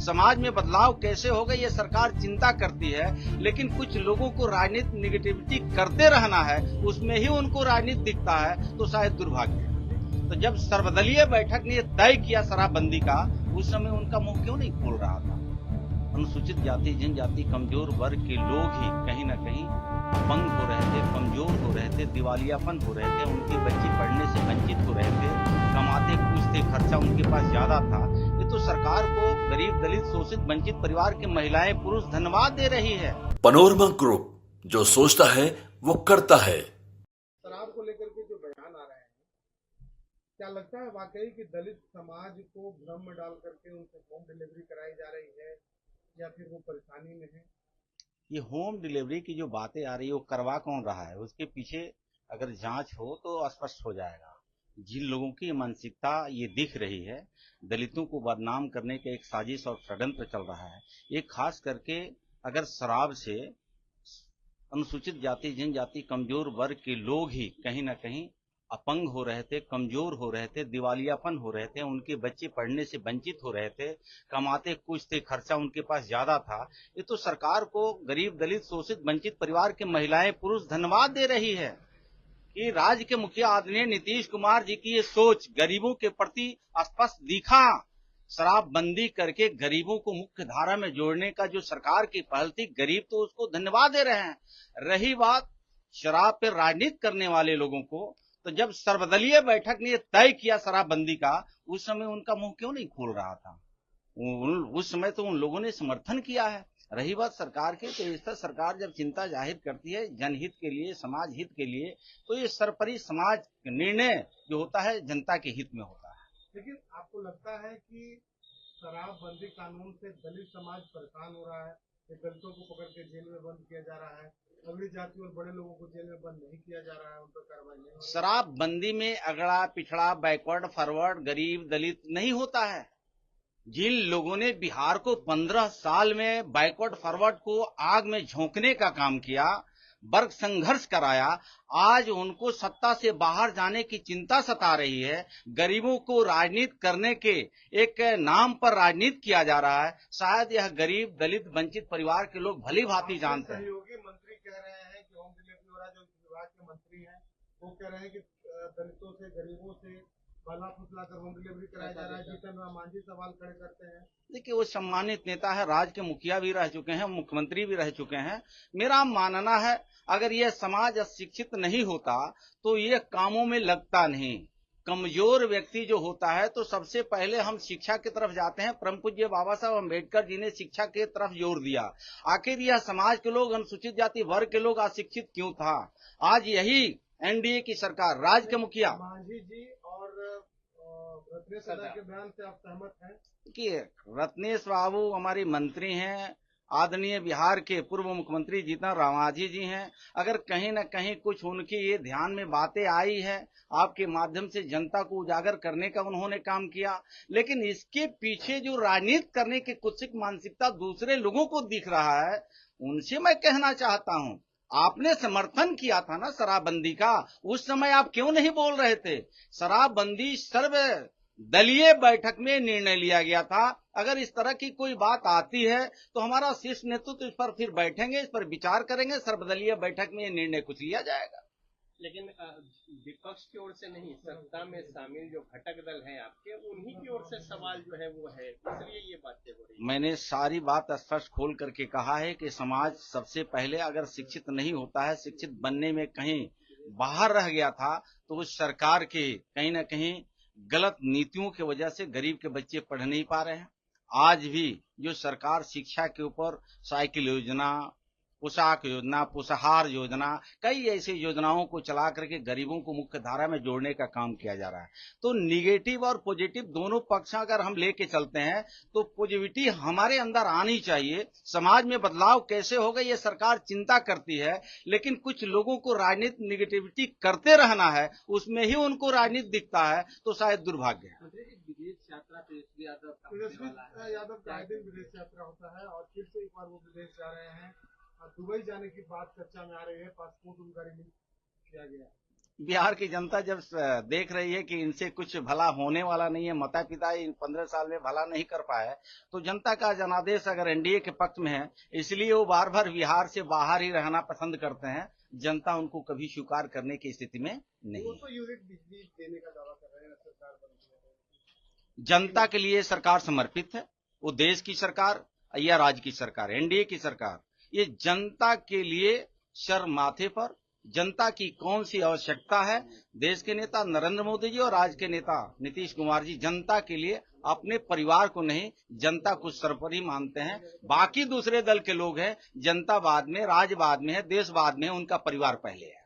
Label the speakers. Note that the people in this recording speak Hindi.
Speaker 1: समाज में बदलाव कैसे होगा ये सरकार चिंता करती है, लेकिन कुछ लोगों को राजनीति निगेटिविटी करते रहना है, उसमें ही उनको राजनीति दिखता है, तो शायद दुर्भाग्य है। तो जब सर्वदलीय बैठक ने तय किया शराबबंदी का, उस समय उनका मुंह क्यों नहीं खोल रहा था? अनुसूचित जाति जनजाति कमजोर वर्ग के लोग ही कहीं न कहीं अपंग हो रहे थे, कमजोर हो रहे थे, दिवालियापन हो रहे थे, उनके बच्चे पढ़ने से वंचित हो रहे थे, कमाते कुछ थे, खर्चा उनके पास ज्यादा था। ये तो सरकार को गरीब दलित शोषित वंचित परिवार की महिलाएं पुरुष धन्यवाद दे रही है।
Speaker 2: पनोरमा ग्रुप, जो सोचता है वो करता है।
Speaker 3: शराब को लेकर के जो बयान आ रहे हैं, क्या लगता है वाकई कि दलित समाज को भ्रम में डाल करके उनसे होम डिलीवरी कराई जा रही है या फिर वो परेशानी में है?
Speaker 1: ये होम डिलीवरी की जो बातें आ रही है वो करवा कौन रहा है, उसके पीछे अगर जांच हो तो स्पष्ट हो जाएगा। जिन लोगों की मानसिकता ये दिख रही है, दलितों को बदनाम करने का एक साजिश और षड्यंत्र चल रहा है। ये खास करके अगर शराब से अनुसूचित जाति जनजाति कमजोर वर्ग के लोग ही कहीं ना कहीं अपंग हो रहे थे, कमजोर हो रहे थे, दिवालियापन हो रहे थे, उनके बच्चे पढ़ने से वंचित हो रहे थे, कमाते कुछ थे, खर्चा उनके पास ज्यादा था। ये तो सरकार को गरीब दलित शोषित वंचित परिवार की महिलाएं पुरुष धन्यवाद दे रही है कि राज्य के मुखिया आदरणीय नीतीश कुमार जी की ये सोच गरीबों के प्रति स्पष्ट दिखा। शराबबंदी करके गरीबों को मुख्य धारा में जोड़ने का जो सरकार की पहल थी, गरीब तो उसको धन्यवाद दे रहे हैं। रही बात शराब पर राजनीति करने वाले लोगों को, तो जब सर्वदलीय बैठक ने तय किया शराबबंदी का, उस समय उनका मुंह क्यों नहीं खोल रहा था? उस समय तो उन लोगों ने समर्थन किया है। रही बात सरकार की, तो इस तरह सरकार जब चिंता जाहिर करती है जनहित के लिए, समाज हित के लिए, तो ये सर्वोपरि समाज निर्णय जो होता है जनता के हित में होता है।
Speaker 3: लेकिन आपको लगता है कि शराबबंदी कानून से दलित समाज परेशान हो रहा है? कि दलितों को पकड़ के जेल में बंद किया जा रहा है, अगली जाति और बड़े लोगों को जेल में बंद नहीं किया जा रहा है, उन पर कार्रवाई नहीं हो रही?
Speaker 1: शराबबंदी में अगड़ा पिछड़ा, बैकवर्ड फॉरवर्ड, गरीब दलित नहीं होता है। जिन लोगों ने बिहार को 15 साल में बैकवर्ड फॉरवर्ड को आग में झोंकने का काम किया, वर्ग संघर्ष कराया, आज उनको सत्ता से बाहर जाने की चिंता सता रही है। गरीबों को राजनीति करने के एक नाम पर राजनीति किया जा रहा है। शायद यह गरीब दलित वंचित परिवार के लोग भली भांति जानते हैं।
Speaker 3: सहयोगी मंत्री कह रहे हैं कि होम डिलीवरी हो रहा है, जो विभाग के मंत्री हैं वो कह रहे हैं कि दलितों से, गरीबों से भला फुसलाकर होम डिलीवरी कराया जा रहा है। जीतन राम मांझी सवाल खड़े करते हैं।
Speaker 1: देखिए, वो सम्मानित नेता है, राज्य के मुखिया भी रह चुके हैं, मुख्यमंत्री भी रह चुके हैं। मेरा मानना है अगर यह समाज शिक्षित नहीं होता तो ये कामों में लगता नहीं। कमजोर व्यक्ति जो होता है तो सबसे पहले हम शिक्षा की तरफ जाते हैं। परम पूज्य बाबा साहब अम्बेडकर जी ने शिक्षा की तरफ जोर दिया। आखिर यह समाज के लोग, अनुसूचित जाति वर्ग के लोग अशिक्षित क्यों था? आज यही एनडीए की सरकार, राज्य के मुखिया
Speaker 3: मांझी जी और रत्नेश सदा के बयान से आप सहमत हैं?
Speaker 1: कि रत्नेश बाबू हमारे मंत्री हैं, आदरणीय बिहार के पूर्व मुख्यमंत्री जीतन राम मांझी जी हैं। अगर कहीं न कहीं कुछ उनकी ये ध्यान में बातें आई है, आपके माध्यम से जनता को उजागर करने का उन्होंने काम किया, लेकिन इसके पीछे जो राजनीति करने की कुत्सित मानसिकता दूसरे लोगों को दिख रहा है, उनसे मैं कहना चाहता हूं, आपने समर्थन किया था ना शराबबंदी का, उस समय आप क्यों नहीं बोल रहे थे? शराबबंदी सर्व दलीय बैठक में निर्णय लिया गया था। अगर इस तरह की कोई बात आती है तो हमारा शीर्ष नेतृत्व इस पर फिर बैठेंगे, इस पर विचार करेंगे, सर्वदलीय बैठक में ये निर्णय कुछ लिया जाएगा।
Speaker 4: लेकिन विपक्ष की ओर से नहीं, सत्ता में शामिल जो घटक दल हैं आपके, उन्हीं की ओर से सवाल जो है वो है, इसलिए ये बातें हो रही है।
Speaker 1: मैंने सारी बात स्पष्ट खोल करके कहा है कि समाज सबसे पहले अगर शिक्षित नहीं होता है, शिक्षित बनने में कहीं बाहर रह गया था, तो उस सरकार के कहीं न कहीं गलत नीतियों की वजह से गरीब के बच्चे पढ़ नहीं पा रहे हैं। आज भी जो सरकार शिक्षा के ऊपर साइकिल योजना, पोशाक योजना, पोषाहार योजना, कई ऐसी योजनाओं को चला करके गरीबों को मुख्य धारा में जोड़ने का काम किया जा रहा है। तो निगेटिव और पॉजिटिव दोनों पक्ष अगर हम लेके चलते हैं तो पॉजिटिविटी हमारे अंदर आनी चाहिए। समाज में बदलाव कैसे होगा ये सरकार चिंता करती है, लेकिन कुछ लोगों को राजनीति निगेटिविटी करते रहना है, उसमें ही उनको राजनीति दिखता है, तो शायद दुर्भाग्य है।
Speaker 4: विदेश यात्रा तेजस्वी
Speaker 3: यादव का दिन विदेश यात्रा होता है और फिर से एक बार वो विदेश जा रहे हैं। दुबई जाने की बात चर्चा में आ रही है, पासपोर्ट उनका रिलीज किया गया।
Speaker 1: बिहार की जनता जब देख रही है कि इनसे कुछ भला होने वाला नहीं है, माता पिता इन 15 साल में भला नहीं कर पाए, तो जनता का जनादेश अगर एनडीए के पक्ष में है, इसलिए वो बार बार बिहार से बाहर ही रहना पसंद करते हैं। जनता उनको कभी स्वीकार करने की स्थिति में नहीं।
Speaker 3: 200 यूनिट बिजली देने का दावा कर रहे हैं सरकार बनती है।
Speaker 1: जनता के लिए सरकार समर्पित है। वो देश की सरकार या राज्य की सरकार, एनडीए की सरकार, ये जनता के लिए सर माथे पर, जनता की कौन सी आवश्यकता है, देश के नेता नरेंद्र मोदी जी और राज्य के नेता नीतीश कुमार जी जनता के लिए अपने परिवार को नहीं, जनता को सर्वोपरि मानते हैं। बाकी दूसरे दल के लोग हैं, जनता बाद में, राज्य बाद में है, देश बाद में है, उनका परिवार पहले है।